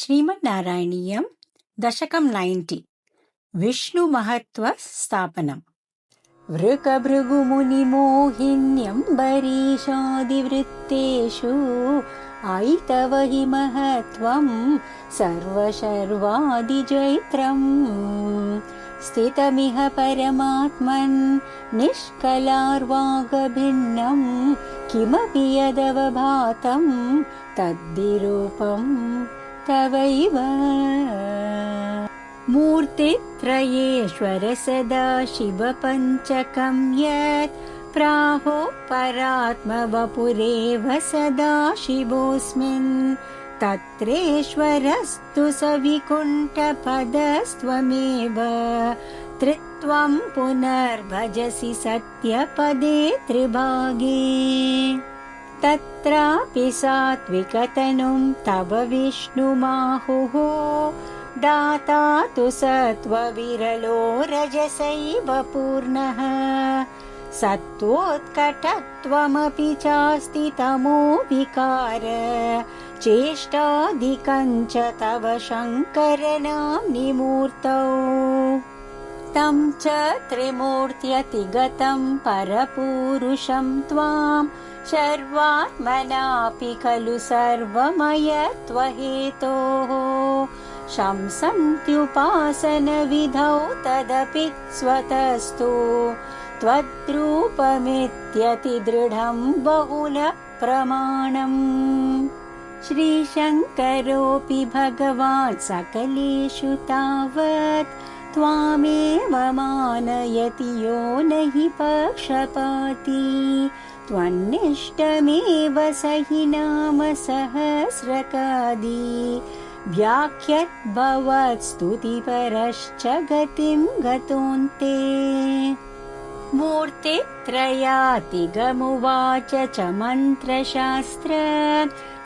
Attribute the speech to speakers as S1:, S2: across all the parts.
S1: श्रीमन्नारायणीयं दशकं 90 विष्णुमहत्त्वस्थापनम् वृकभृगुमुनिमोहिन्यम्बरीशादिवृत्तेषु आयितव हि महत्त्वं सर्वशर्वादिजैत्रम् स्थितमिह परमात्मन् निष्कलार्वागभिन्नं किमपि यदवभातं तद्विरूपं तवैव मूर्तित्रयेश्वर सदा शिवपञ्चकं यत् प्राहोपरात्मवपुरेव सदा शिवोऽस्मिन् तत्रेश्वरस्तु सविकुण्ठपदस्त्वमेव त्रित्वं पुनर्भजसि सत्यपदे त्रिभागे तत्रापि सात्विकतनुं तव विष्णुमाहुः दाता तु सत्त्वविरलो रजसैव पूर्णः सत्त्वोत्कटत्वमपि चास्ति तमो विकार चेष्टादिकं च तव शङ्करनाम्नि मूर्तौ तं च त्रिमूर्त्यतिगतं परपूरुषं त्वां सर्वात्मनापि खलु सर्वमयत्वहेतोः शंसन्त्युपासनविधौ तदपि स्वतस्तु त्वद्रूपमित्यतिदृढं बहुलः प्रमाणम् श्रीशङ्करोऽपि भगवान् सकलेषु तावत् त्वामेव मानयति यो न हि पक्षपाती त्वन्निष्टमेव स हि नाम सहस्रकादि व्याख्यद्भवत्स्तुतिपरश्च गतिं गतोऽन्ते मूर्तित्रयातिगमुवाच च मन्त्रशास्त्र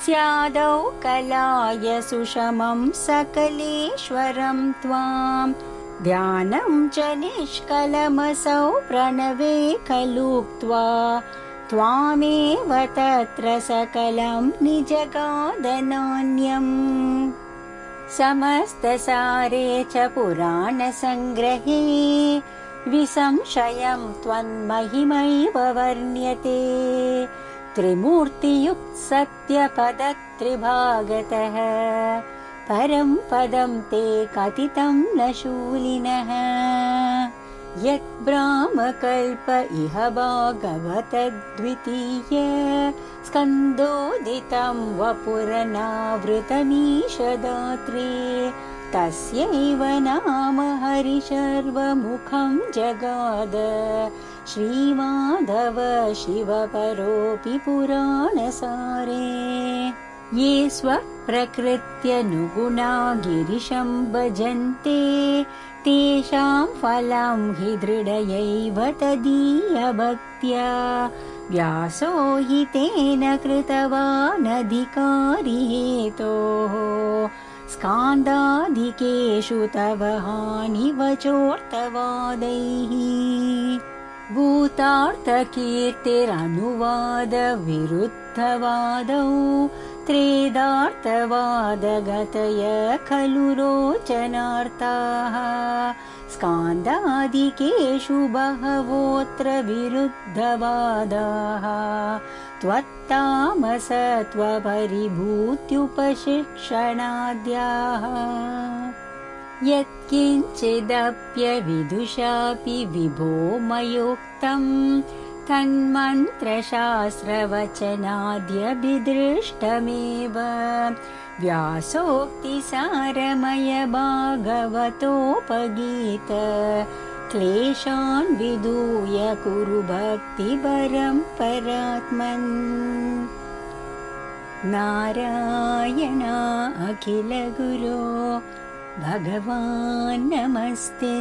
S1: स्यादौ कलाय सुषमं सकलेश्वरं त्वां ध्यानं च निष्कलमसौ प्रणवे खलुक्त्वा त्वामेव तत्र सकलं निजगादनान्यम् समस्तसारे च पुराणसङ्ग्रहे विसंशयं त्वन्महिमैव वर्ण्यते त्रिमूर्तियुक्तसत्यपदत्रिभागतः परं पदं ते कथितं न शूलिनः यद्ब्राह्मकल्प इह भागवतद्वितीय स्कन्दोदितं वपुरनावृतमीशदात्रे तस्यैव नाम हरिशर्वमुखं जगाद श्रीमाधव शिवपरोऽपि पुराणसारे ये स्वप्रकृत्यनुगुणा गिरिशं भजन्ते तेषां फलं हि दृढयैव तदीयभक्त्या व्यासो हि तेन कृतवानधिकारी हेतोः स्कान्दादिकेषु तव हानिवचोऽर्थवादैः भूतार्थकीर्तिरनुवादविरुद्धवादौ त्रेदार्थवादगतय खलु रोचनार्ताः स्कान्दादिकेषु बहवोऽत्र विरुद्धवादाः त्वत्तामसत्वपरिभूत्युपशिक्षणाद्याः यत्किञ्चिदप्यविदुषापि विभो मयोक्तं तन्मन्त्रशास्त्रवचनाद्यभिदृष्टमेव व्यासोक्तिसारमय भागवतोपगीत क्लेशान् विदूय कुरु भक्तिपरं परात्मन् नारायण अखिलगुरो भगवान् नमस्ते।